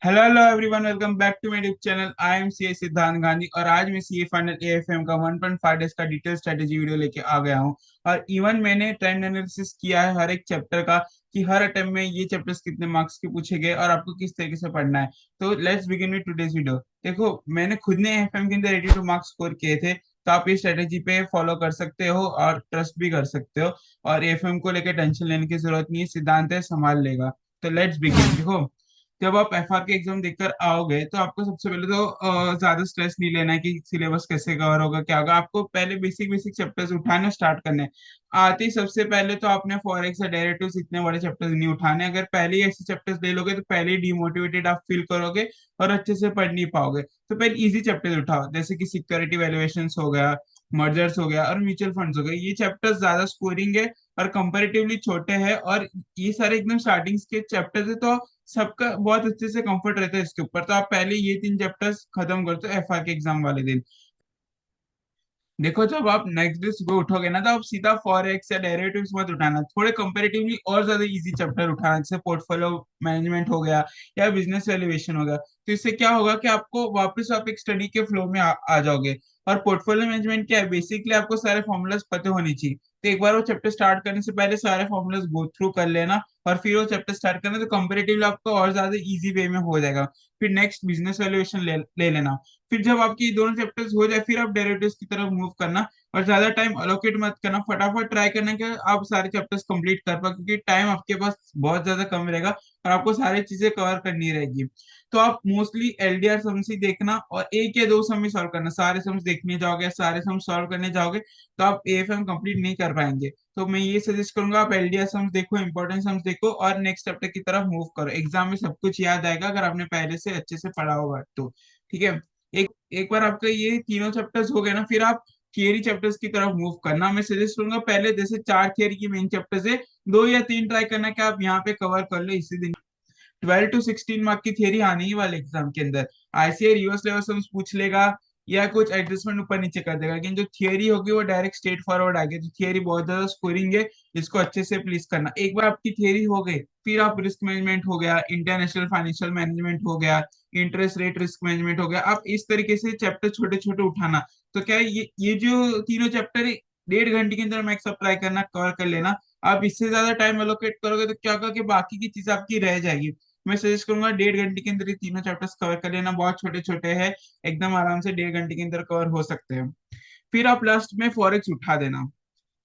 Hello hello everyone, welcome back to my YouTube channel. I am CA Siddhant Gandhi और आज मैं CA final AFM का 1.5 days का detail strategy video लेके आ गया हूं। और इवन मैंने ट्रेंड एनालिसिस किया है हर एक चैप्टर का कि हर अटेम्प्ट में ये चैप्टर्स कितने मार्क्स के पूछे गए और आपको किस तरीके से पढ़ना है। तो let's begin with today's video. देखो, मैंने खुद ने एएफएम के अंदर 82 मार्क्स स्कोर किए थे, तो आप ये स्ट्रेटेजी पे फॉलो कर सकते हो और ट्रस्ट भी कर सकते हो। और एएफएम को लेकर टेंशन लेने की जरूरत नहीं है, सिद्धांत है, संभाल लेगा। तो लेट्स बिगिन। देखो, जब आप एफआर के एग्जाम देकर आओगे तो आपको सबसे पहले तो ज्यादा स्ट्रेस नहीं लेना है कि सिलेबस कैसे कवर होगा, क्या होगा। आपको पहले बेसिक बेसिक चैप्टर्स उठाने स्टार्ट करने हैं। आते ही सबसे पहले तो आपने फॉरेक्स या डेरिवेटिव्स इतने बड़े चैप्टर्स नहीं उठाने। अगर पहले ही ऐसे चैप्टर्स ले लोगे तो पहले ही डिमोटिवेटेड आप फील करोगे और अच्छे से पढ़ नहीं पाओगे। तो पहले इजी चैप्टर्स उठाओ, जैसे कि सिक्योरिटी वैल्यूएशंस हो गया, मर्जर्स हो गया और म्यूचुअल फंड्स हो गए। ये चैप्टर्स ज्यादा स्कोरिंग है और कंपैरेटिवली छोटे हैं, और ये सारे एकदम स्टार्टिंग के चैप्टर्स है, तो सबका बहुत अच्छे से कंफर्ट रहता है इसके ऊपर। तो आप पहले ये 3 चैप्टर्स खत्म करते हो एफआर के एग्जाम वाले दिन। देखो, जब आप नेक्स्ट डे सुबह उठोगे ना, तो आप सीधा फॉरेक्स या डेरिवेटिव्स मत उठाना, थोड़े कंपैरेटिवली और ज्यादा इजी चैप्टर उठाना, जैसे पोर्टफोलियो मैनेजमेंट हो गया या बिजनेस वैल्यूएशन हो गया। तो इससे क्या होगा कि आपको वापस आप एक स्टडी के फ्लो में आ जाओगे। और पोर्टफोलियो मैनेजमेंट क्या है, बेसिकली आपको सारे फॉर्मूलाज पता होनी चाहिए। तो एक बार वो चैप्टर स्टार्ट करने से पहले सारे फॉर्मूलाज गो थ्रू कर लेना, और फिर वो चैप्टर स्टार्ट करना, तो कंपेरेटिवली आपको और ज्यादा इजी वे में हो जाएगा। फिर नेक्स्ट बिजनेस वैल्यूएशन ले लेना। फिर जब आपकी ये दोनों चैप्टर्स हो जाए, फिर आप डेरिवेटिव्स की तरफ मूव करना। और ज्यादा टाइम अलोकेट मत करना, फटाफट ट्राई करना कि आप सारे चैप्टर्स कंप्लीट कर पाओ, क्योंकि टाइम आपके पास बहुत ज्यादा कम रहेगा और आपको सारी चीजें कवर करनी रहेगी। तो आप मोस्टली एलडीआर सम्स ही देखना और एक या दो सम ही सॉल्व करना। सारे सम्स देखने जाओगे, सारे सम सॉल्व करने जाओगे, तो आप एएफएम कंप्लीट नहीं कर पाएंगे। तो मैं ये सजेस्ट करूंगा, आप एलडीआर सम्स देखो, इंपॉर्टेंट सम्स देखो और नेक्स्ट चैप्टर की तरफ मूव करो। एग्जाम में सब कुछ याद आएगा अगर आपने पहले से अच्छे से पढ़ा होगा तो। ठीक है। एक एक बार आपका ये तीनों चैप्टर्स हो गए ना, फिर आप थियरी चैप्टर्स की तरफ मूव करना। मैं सजेस्ट करूंगा, पहले जैसे 4 थियरी की मेन चैप्टर्स है, 2 या 3 ट्राई करना कि आप यहाँ पे कवर कर लो इसी दिन। 12 to 16 मार्क की थियरी आने ही वाले एग्जाम के अंदर। आईसीआई रिवर्स लेवल सम्स पूछ लेगा या कुछ एडजस्टमेंट ऊपर नीचे कर देगा, लेकिन जो थियरी होगी वो डायरेक्ट स्ट्रेट फॉरवर्ड आएगी। तो थियरी बहुत ज्यादा स्कोरिंग है, इसको अच्छे से प्लीज करना। एक बार आपकी थियरी हो गई, फिर आप रिस्क मैनेजमेंट हो गया, इंटरनेशनल फाइनेंशियल मैनेजमेंट हो गया, इंटरेस्ट रेट रिस्क मैनेजमेंट हो गया, आप इस तरीके से चैप्टर छोटे छोटे उठाना। तो क्या है, ये जो तीनों चैप्टर है, 1.5 घंटे के अंदर मैक्स अप ट्राई करना, कवर कर लेना। आप इससे ज्यादा टाइम एलोकेट करोगे तो क्या होगा कि बाकी की चीज आपकी रह जाएगी। मैं सजेस्ट करूंगा 1.5 घंटे के अंदर ये तीनों चैप्टर्स कवर कर लेना, बहुत छोटे छोटे हैं, एकदम आराम से 1.5 घंटे के अंदर कवर हो सकते हैं। फिर आप लास्ट में फॉरेक्स उठा देना।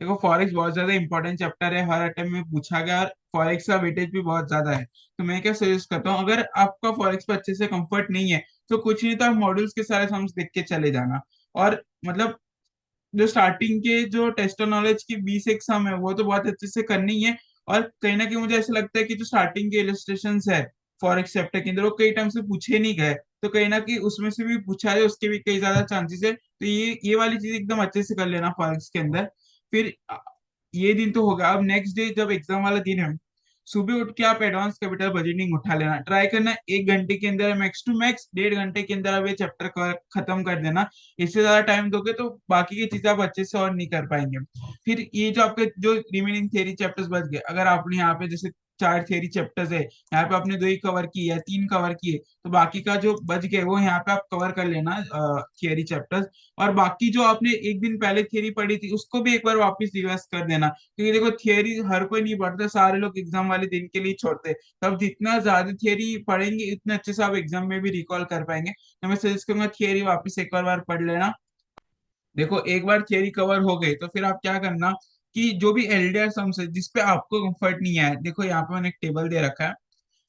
देखो, फॉरेक्स बहुत ज्यादा इंपॉर्टेंट चैप्टर है, हर अटेम्प्ट में पूछा गया और फॉरेक्स का वेटेज भी बहुत ज्यादा है। तो मैं क्या सजेस्ट करता हूँ, अगर आपका फॉरेक्स पे अच्छे से कंफर्ट नहीं है तो कुछ नहीं, तो आप मॉड्यूल्स के सारे सम्स देख के चले जाना। और मतलब जो स्टार्टिंग के जो टेस्ट नॉलेज की 20 एग्जाम है वो तो बहुत अच्छे से करनी ही है। और कहीं ना कहीं मुझे ऐसा लगता है कि जो स्टार्टिंग के इलस्ट्रेशन है फॉरेक्स चैप्टर के अंदर, वो कई टाइम से पूछे नहीं गए। तो कहीं ना कहीं उसमें से भी पूछा है, उसके भी कई ज्यादा चांसेस है। तो ये वाली चीज एकदम अच्छे से कर लेना फॉरेक्स के अंदर। फिर ये दिन तो होगा। अब नेक्स्ट डे जब एग्जाम वाला दिन है, सुबह उठ के आप एडवांस कैपिटल बजटिंग उठा लेना, ट्राई करना 1 घंटे के अंदर, मैक्स टू मैक्स 1.5 घंटे के अंदर अब ये चैप्टर खत्म कर देना। इससे ज्यादा टाइम दोगे तो बाकी की चीजें आप अच्छे से और नहीं कर पाएंगे। फिर ये जो आपके जो रिमेनिंग थियरी चैप्टर्स बच गए, अगर आपने यहाँ पे जैसे 4 थियरी चैप्टर्स है, यहाँ पे आपने 2 ही कवर की या 3 कवर किए, तो बाकी का जो बच गए वो यहाँ पे आप कवर कर लेना थियरी चैप्टर्स। और बाकी जो आपने एक दिन पहले थियरी पढ़ी थी उसको भी एक बार वापस रिवाइज कर देना, क्योंकि देखो थियरी हर कोई नहीं पढ़ता, सारे लोग एग्जाम वाले दिन के लिए छोड़ते हैं। तो आप जितना ज्यादा थियरी पढ़ेंगे उतने अच्छे से आप एग्जाम में भी रिकॉल कर पाएंगे। तो मैं सजेस्ट करूंगा थियरी वापस एक बार पढ़ लेना। देखो, एक बार थियरी कवर हो गई तो फिर आप क्या करना कि जो भी एलडीआर सम्स है जिसपे आपको कंफर्ट नहीं है, देखो यहाँ पे मैंने एक टेबल दे रखा है,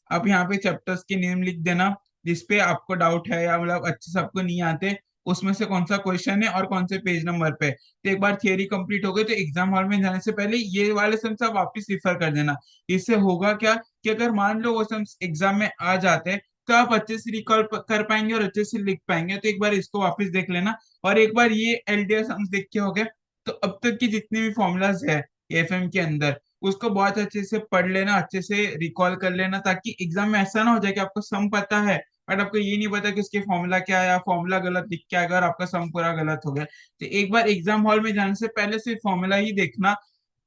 आप यहाँ पे चैप्टर्स के नेम लिख देना जिसपे आपको डाउट है या मतलब अच्छे से आपको नहीं आते, उसमें से कौन सा क्वेश्चन है और कौन से पेज नंबर पे। तो एक बार थियरी कंप्लीट हो गई तो एग्जाम हॉल में जाने से पहले ये वाले सम्स आप वापस रिफर कर देना। इससे होगा क्या कि अगर मान लो वो सम्स एग्जाम में आ जाते हैं तो आप अच्छे से रिकॉल कर पाएंगे और अच्छे से लिख पाएंगे। तो एक बार इसको वापस देख लेना। और एक बार ये एलडीआर सम्स देख के हो गए, तो अब तक की जितनी भी फॉर्मूलाज है एफएम के अंदर, उसको बहुत अच्छे से पढ़ लेना, अच्छे से रिकॉल कर लेना, ताकि एग्जाम में ऐसा ना हो जाए कि आपको सम पता है बट आपको ये नहीं पता कि उसके फॉर्मूला क्या है, या फॉर्मूला गलत लिख के आएगा और आपका सम पूरा गलत हो गया। तो एक बार एग्जाम हॉल में जाने से पहले सिर्फ फॉर्मूला ही देखना,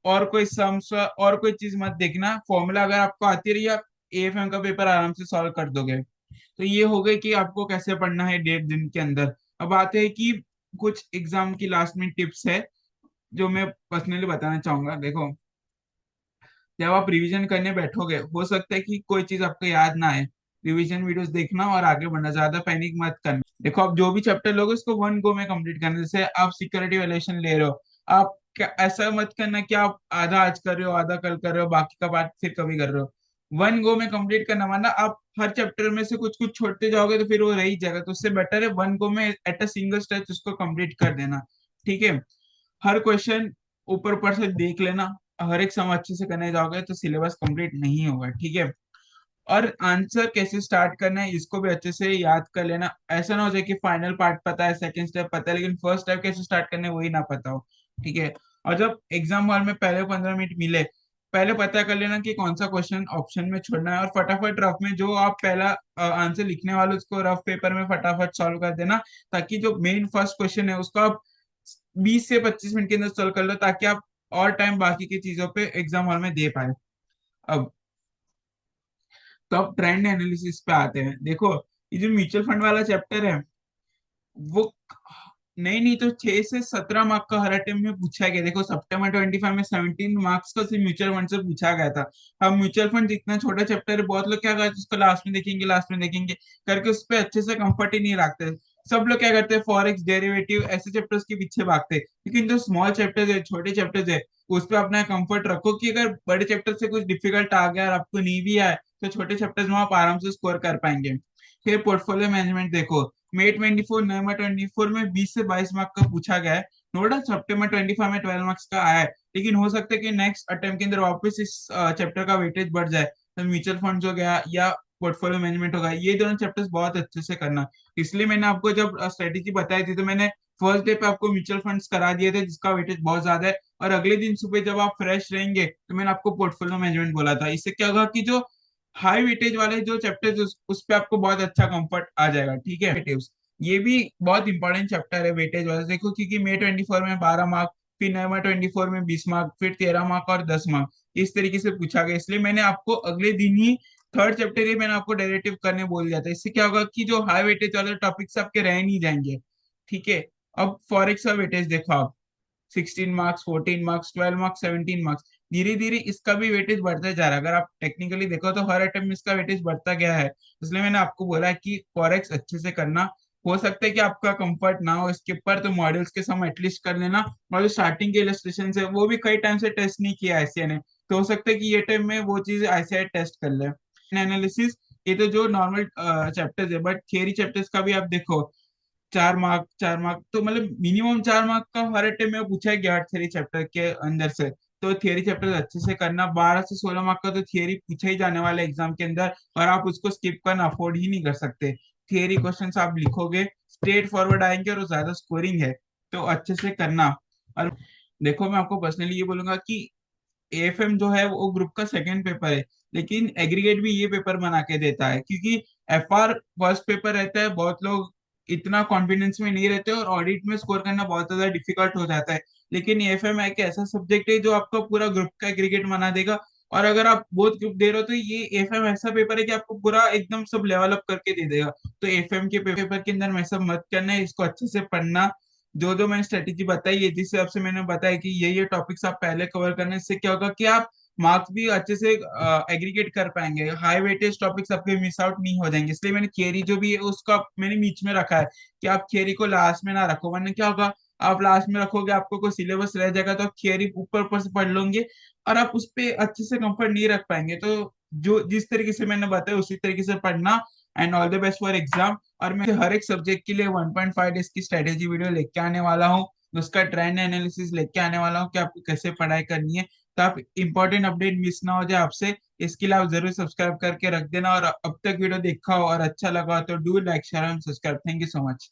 और कोई सम्स और कोई चीज मत देखना। फॉर्मूला अगर आपको आती रही, आप एएफएम का पेपर आराम से सॉल्व कर दोगे। तो ये हो गई कि आपको कैसे पढ़ना है 1.5 दिन के अंदर। अब आते हैं कि कुछ एग्जाम की लास्ट में टिप्स है जो मैं पर्सनली बताना चाहूंगा। देखो, जब आप रिवीजन करने बैठोगे हो सकता है कि कोई चीज आपको याद ना आए। रिवीजन वीडियोस देखना और आगे बढ़ना, ज्यादा पैनिक मत करना। देखो, आप जो भी चैप्टर लोगे उसको वन गो में कंप्लीट करना। जैसे आप सिक्योरिटी वैल्यूएशन ले रहे हो, आप ऐसा मत करना कि आप आधा आज कर रहे हो आधा कल कर रहे हो बाकी का पार्ट फिर कभी कर रहे हो। वन गो में कंप्लीट करना, वरना आप हर चैप्टर में से कुछ कुछ छोड़ते जाओगे तो फिर वो रह ही जाएगा। तो उससे बेटर है वन गो में एट अ सिंगल स्ट्रेच उसको कंप्लीट कर देना। ठीक है। हर क्वेश्चन ऊपर ऊपर से देख लेना। हर एक सम अच्छे से करने जाओगे तो सिलेबस कंप्लीट नहीं होगा। ठीक है। और आंसर कैसे स्टार्ट करना है इसको भी अच्छे से याद कर लेना। ऐसा ना हो जाए कि फाइनल पार्ट पता है, सेकंड स्टेप पता है, लेकिन फर्स्ट स्टेप कैसे स्टार्ट करना है वही ना पता हो। ठीक है। और जब एग्जाम हॉल में पहले 15 मिनट मिले, पहले पता कर लेना कि कौन सा क्वेश्चन ऑप्शन में छोड़ना है, और फटाफट रफ में जो आप पहला आंसर लिखने वाले उसको रफ पेपर में फटाफट सॉल्व कर देना, ताकि जो मेन फर्स्ट क्वेश्चन है उसको आप 20 से 25 मिनट के अंदर सॉल्व कर लो, ताकि आप और टाइम बाकी की चीजों पे एग्जाम हॉल में दे पाए। अब तो अब ट्रेंड एनालिसिस पे आते हैं। देखो, ये जो म्यूचुअल फंड वाला चैप्टर है वो नहीं नहीं तो 6 से 17 मार्क का हर अटेम्प्ट में पूछा गया। देखो, सितंबर 25 में 17 मार्क्स का सिर्फ म्यूचुअल फंड से पूछा गया था। अब म्यूचुअल फंड इतना छोटा चैप्टर है, बहुत लोग क्या करते हैं उसको लास्ट में देखेंगे करके उस पर अच्छे से कंफर्ट ही नहीं रखते। सब लोग क्या करते हैं, फॉरेक्स डेरिवेटिव ऐसे चैप्टर्स के पीछे भागते हैं। लेकिन जो स्मॉल चैप्टर्स है, छोटे चैप्टर्स है, उस पर अपना कंफर्ट रखो कि अगर बड़े चैप्टर से कुछ डिफिकल्ट आ गया और आपको नहीं भी आए तो छोटे चैप्टर्स में आप आराम से स्कोर कर पाएंगे। फिर पोर्टफोलियो मैनेजमेंट देखो, मई 24 नवंबर 24 में 20 से 22 मार्क का पूछा गया है। नोटा सितंबर 25 में 12 मार्क्स का आया है, लेकिन हो सकता है कि नेक्स्ट अटेम्प्ट के अंदर वापस इस चैप्टर का वेटेज बढ़ जाए। तो म्यूचुअल फंड हो गया या पोर्टफोलियो मैनेजमेंट होगा, ये दोनों चैप्टर्स बहुत अच्छे से करना। इसलिए मैंने आपको जब स्ट्रेटेजी बताई थी तो मैंने फर्स्ट डे पे आपको म्यूचुअल फंड्स करा दिए थे जिसका वेटेज बहुत ज्यादा है, और अगले दिन सुबह जब आप फ्रेश रहेंगे तो मैंने आपको पोर्टफोलियो मैनेजमेंट बोला था। इससे क्या होगा कि जो हाई वेटेज वाले जो चैप्टर्स उस पे आपको बहुत अच्छा कंफर्ट आ जाएगा। ठीक है। वेटेज ये भी बहुत इंपॉर्टेंट चैप्टर है वेटेज वाला। देखो, क्योंकि मई 24 में 12 मार्क, फिर नवंबर 24 में 20 मार्क, फिर 13 मार्क और 10 मार्क इस तरीके से पूछा गया। इसलिए मैंने आपको अगले दिन ही थर्ड चैप्टर ही मैंने आपको डेरिवेटिव करने बोल दिया था। इससे क्या होगा कि जो हाई वेटेज वाले टॉपिक्स आपके रह नहीं जाएंगे। ठीक है। अब फॉरेक्स का वेटेज देखो आप, 16 मार्क्स, 14 मार्क्स, 12 मार्क्स, 17 मार्क्स, धीरे धीरे इसका भी वेटेज बढ़ता जा रहा है। अगर आप टेक्निकली देखो तो हर अटेम्प्ट में इसका वेटेज बढ़ता गया है। इसलिए मैंने आपको बोला है कि फॉरेक्स अच्छे से करना। हो सकता है कि आपका कंफर्ट ना हो इसके ऊपर, तो मॉडल्स के सम एटलीस्ट कर लेना। और जो स्टार्टिंग के इलस्ट्रेशन है वो भी कई टाइम से टेस्ट नहीं किया आईसीए ने, तो हो सकता है कि ये टाइम में वो चीज आईसीए टेस्ट कर ले। एनालिसिस, ये तो जो नॉर्मल चैप्टर्स है, बट थियरी चैप्टर्स का भी आप देखो। 4 मार्क 4 मार्क तो मतलब मिनिमम 4 मार्क का हर अटेम्प्ट में पूछा गया थियरी चैप्टर के अंदर से। तो थियरी चैप्टर अच्छे से करना। 12 से 16 मार्क का तो थियरी पूछा ही जाने वाला है एग्जाम के अंदर, और आप उसको स्किप करना अफोर्ड ही नहीं कर सकते। थियरी क्वेश्चंस आप लिखोगे, स्ट्रेट फॉरवर्ड आएंगे और वो ज्यादा स्कोरिंग है, तो अच्छे से करना। और देखो, मैं आपको पर्सनली ये बोलूंगा कि एएफएम जो है वो ग्रुप का सेकंड पेपर है, लेकिन एग्रीगेट भी ये पेपर बना के देता है। क्योंकि एफआर फर्स्ट पेपर रहता है, बहुत लोग इतना कॉन्फिडेंस में नहीं रहते और ऑडिट में स्कोर करना बहुत ज्यादा डिफिकल्ट हो जाता है। लेकिन एएफएम एक ऐसा सब्जेक्ट है जो आपका पूरा ग्रुप का एग्रीगेट बना देगा। और अगर आप बोथ ग्रुप दे रहे हो तो ये एएफएम ऐसा पेपर है कि आपको पूरा एकदम सब लेवल अप करके दे देगा। तो एएफएम के पेपर के अंदर में सब मत करना है, इसको अच्छे से पढ़ना। जो जो मैंने स्ट्रेटेजी बताई है जिस हिसाब से मैंने बताया कि ये टॉपिक्स आप पहले कवर करने से क्या होगा कि आप मार्क्स भी अच्छे से एग्रीगेट कर पाएंगे। हाई वेटेज टॉपिक्स आपके मिस आउट नहीं हो जाएंगे। इसलिए मैंने थियरी जो भी है उसका मैंने बीच में रखा है कि आप थियरी को लास्ट में ना रखो, वरना क्या होगा, आप लास्ट में रखोगे आपको कोई सिलेबस रह जाएगा तो आप थियरी ऊपर ऊपर से पढ़ लोगे और आप उस पर अच्छे से कंफर्ट नहीं रख पाएंगे। तो जो जिस तरीके से मैंने बताया उसी तरीके से पढ़ना। And all the best for exam. और मैं हर एक सब्जेक्ट के लिए 1.5 डेज की स्ट्रेटेजी वीडियो लेके आने वाला हूँ, उसका ट्रेंड एनालिसिस लेके आने वाला हूँ कि आपको कैसे पढ़ाई करनी है, तो आप इंपॉर्टेंट अपडेट मिस ना हो जाए आपसे। इसके लिए आप जरूर सब्सक्राइब करके रख देना, और अब तक वीडियो देखा हो और अच्छा लगा हो तो do like share and subscribe. Thank you so much.